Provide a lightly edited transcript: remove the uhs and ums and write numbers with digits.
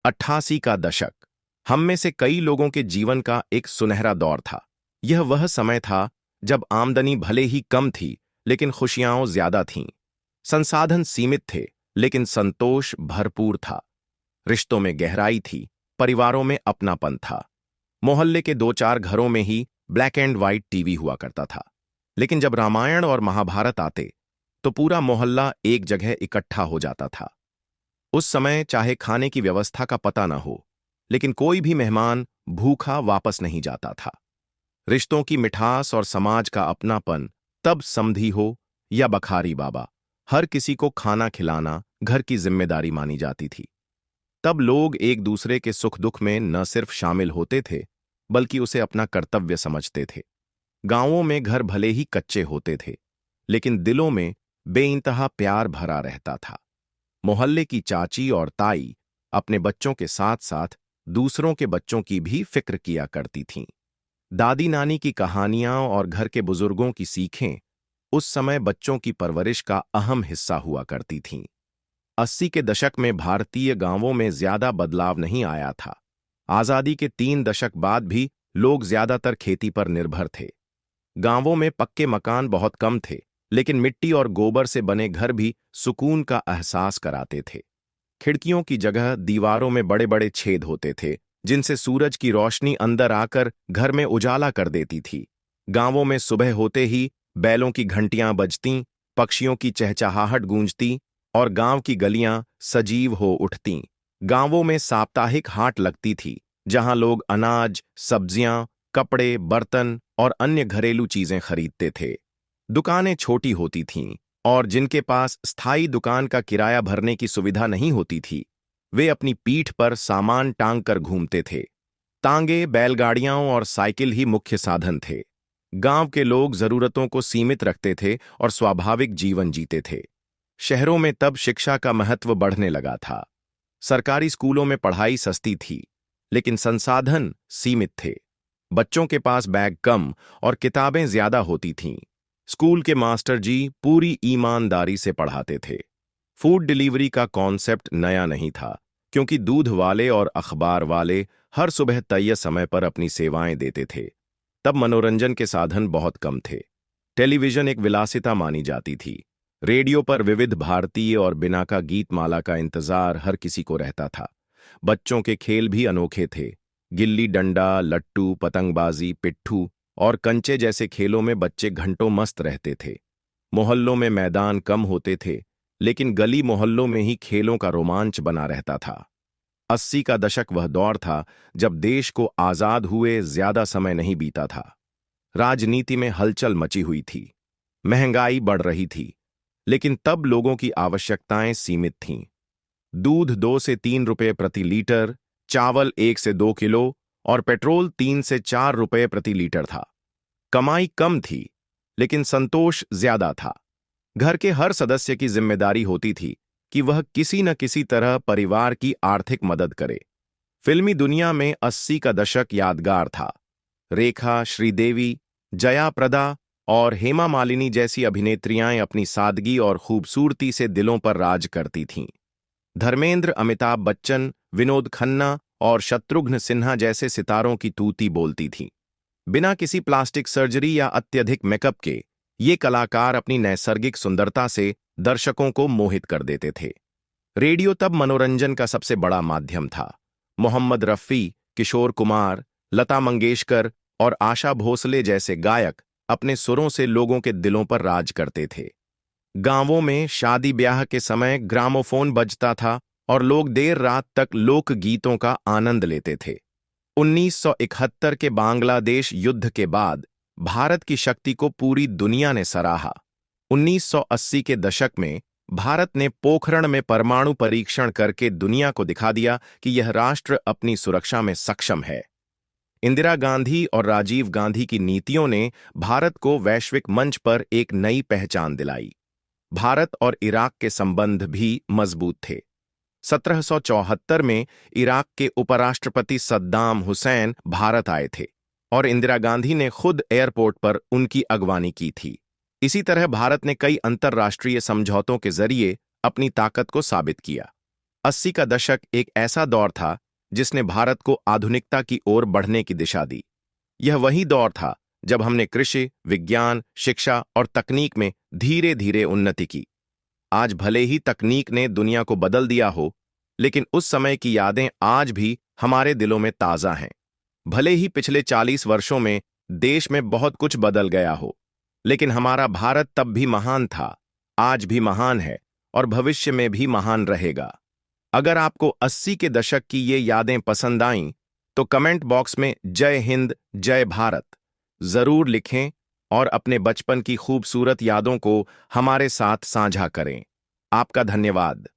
88 का दशक हम में से कई लोगों के जीवन का एक सुनहरा दौर था। यह वह समय था जब आमदनी भले ही कम थी, लेकिन खुशियां ज्यादा थीं। संसाधन सीमित थे, लेकिन संतोष भरपूर था। रिश्तों में गहराई थी, परिवारों में अपनापन था। मोहल्ले के दो चार घरों में ही ब्लैक एंड व्हाइट टीवी हुआ करता था, लेकिन जब रामायण और महाभारत आते तो पूरा मोहल्ला एक जगह इकट्ठा हो जाता था। उस समय चाहे खाने की व्यवस्था का पता न हो, लेकिन कोई भी मेहमान भूखा वापस नहीं जाता था। रिश्तों की मिठास और समाज का अपनापन, तब समधी हो या बखारी बाबा, हर किसी को खाना खिलाना घर की जिम्मेदारी मानी जाती थी। तब लोग एक दूसरे के सुख दुख में न सिर्फ शामिल होते थे, बल्कि उसे अपना कर्तव्य समझते थे। गांवों में घर भले ही कच्चे होते थे, लेकिन दिलों में बेइंतहा प्यार भरा रहता था। मोहल्ले की चाची और ताई अपने बच्चों के साथ साथ दूसरों के बच्चों की भी फिक्र किया करती थीं। दादी नानी की कहानियां और घर के बुजुर्गों की सीखें उस समय बच्चों की परवरिश का अहम हिस्सा हुआ करती थीं। 80 के दशक में भारतीय गांवों में ज्यादा बदलाव नहीं आया था। आजादी के 3 दशक बाद भी लोग ज्यादातर खेती पर निर्भर थे। गांवों में पक्के मकान बहुत कम थे, लेकिन मिट्टी और गोबर से बने घर भी सुकून का एहसास कराते थे। खिड़कियों की जगह दीवारों में बड़े बड़े छेद होते थे, जिनसे सूरज की रोशनी अंदर आकर घर में उजाला कर देती थी। गांवों में सुबह होते ही बैलों की घंटियां बजतीं, पक्षियों की चहचहाहट गूंजती और गांव की गलियां सजीव हो उठतीं। गांवों में साप्ताहिक हाट लगती थी, जहां लोग अनाज, सब्जियां, कपड़े, बर्तन और अन्य घरेलू चीजें खरीदते थे। दुकानें छोटी होती थीं, और जिनके पास स्थायी दुकान का किराया भरने की सुविधा नहीं होती थी, वे अपनी पीठ पर सामान टांग कर घूमते थे। तांगे, बैलगाड़ियां और साइकिल ही मुख्य साधन थे। गांव के लोग जरूरतों को सीमित रखते थे और स्वाभाविक जीवन जीते थे। शहरों में तब शिक्षा का महत्व बढ़ने लगा था। सरकारी स्कूलों में पढ़ाई सस्ती थी, लेकिन संसाधन सीमित थे। बच्चों के पास बैग कम और किताबें ज्यादा होती थीं। स्कूल के मास्टर जी पूरी ईमानदारी से पढ़ाते थे। फूड डिलीवरी का कॉन्सेप्ट नया नहीं था, क्योंकि दूध वाले और अखबार वाले हर सुबह तय समय पर अपनी सेवाएं देते थे। तब मनोरंजन के साधन बहुत कम थे। टेलीविजन एक विलासिता मानी जाती थी। रेडियो पर विविध भारतीय और बिना का गीतमाला का इंतजार हर किसी को रहता था। बच्चों के खेल भी अनोखे थे। गिल्ली डंडा, लट्टू, पतंगबाजी, पिट्ठू और कंचे जैसे खेलों में बच्चे घंटों मस्त रहते थे। मोहल्लों में मैदान कम होते थे, लेकिन गली मोहल्लों में ही खेलों का रोमांच बना रहता था। 80 का दशक वह दौर था जब देश को आजाद हुए ज्यादा समय नहीं बीता था। राजनीति में हलचल मची हुई थी। महंगाई बढ़ रही थी, लेकिन तब लोगों की आवश्यकताएं सीमित थीं। दूध 2 से 3 रुपए प्रति लीटर, चावल 1 से 2 किलो और पेट्रोल 3 से 4 रुपए प्रति लीटर था। कमाई कम थी, लेकिन संतोष ज्यादा था। घर के हर सदस्य की जिम्मेदारी होती थी कि वह किसी न किसी तरह परिवार की आर्थिक मदद करे। फिल्मी दुनिया में 80 का दशक यादगार था। रेखा, श्रीदेवी, जया प्रदा और हेमा मालिनी जैसी अभिनेत्रियां अपनी सादगी और खूबसूरती से दिलों पर राज करती थीं। धर्मेंद्र, अमिताभ बच्चन, विनोद खन्ना और शत्रुघ्न सिन्हा जैसे सितारों की तूती बोलती थीं। बिना किसी प्लास्टिक सर्जरी या अत्यधिक मेकअप के ये कलाकार अपनी नैसर्गिक सुंदरता से दर्शकों को मोहित कर देते थे। रेडियो तब मनोरंजन का सबसे बड़ा माध्यम था। मोहम्मद रफ़ी, किशोर कुमार, लता मंगेशकर और आशा भोसले जैसे गायक अपने सुरों से लोगों के दिलों पर राज करते थे। गांवों में शादी ब्याह के समय ग्रामोफोन बजता था और लोग देर रात तक लोक गीतों का आनंद लेते थे। 1971 के बांग्लादेश युद्ध के बाद भारत की शक्ति को पूरी दुनिया ने सराहा। 1980 के दशक में भारत ने पोखरण में परमाणु परीक्षण करके दुनिया को दिखा दिया कि यह राष्ट्र अपनी सुरक्षा में सक्षम है। इंदिरा गांधी और राजीव गांधी की नीतियों ने भारत को वैश्विक मंच पर एक नई पहचान दिलाई। भारत और इराक के संबंध भी मजबूत थे। 1774 में इराक के उपराष्ट्रपति सद्दाम हुसैन भारत आए थे और इंदिरा गांधी ने खुद एयरपोर्ट पर उनकी अगवानी की थी। इसी तरह भारत ने कई अंतर्राष्ट्रीय समझौतों के जरिए अपनी ताकत को साबित किया। 80 का दशक एक ऐसा दौर था जिसने भारत को आधुनिकता की ओर बढ़ने की दिशा दी। यह वही दौर था जब हमने कृषि, विज्ञान, शिक्षा और तकनीक में धीरे धीरे उन्नति की। आज भले ही तकनीक ने दुनिया को बदल दिया हो, लेकिन उस समय की यादें आज भी हमारे दिलों में ताज़ा हैं। भले ही पिछले 40 वर्षों में देश में बहुत कुछ बदल गया हो, लेकिन हमारा भारत तब भी महान था, आज भी महान है और भविष्य में भी महान रहेगा। अगर आपको 80 के दशक की ये यादें पसंद आईं, तो कमेंट बॉक्स में जय हिंद, जय भारत जरूर लिखें और अपने बचपन की खूबसूरत यादों को हमारे साथ साझा करें। आपका धन्यवाद।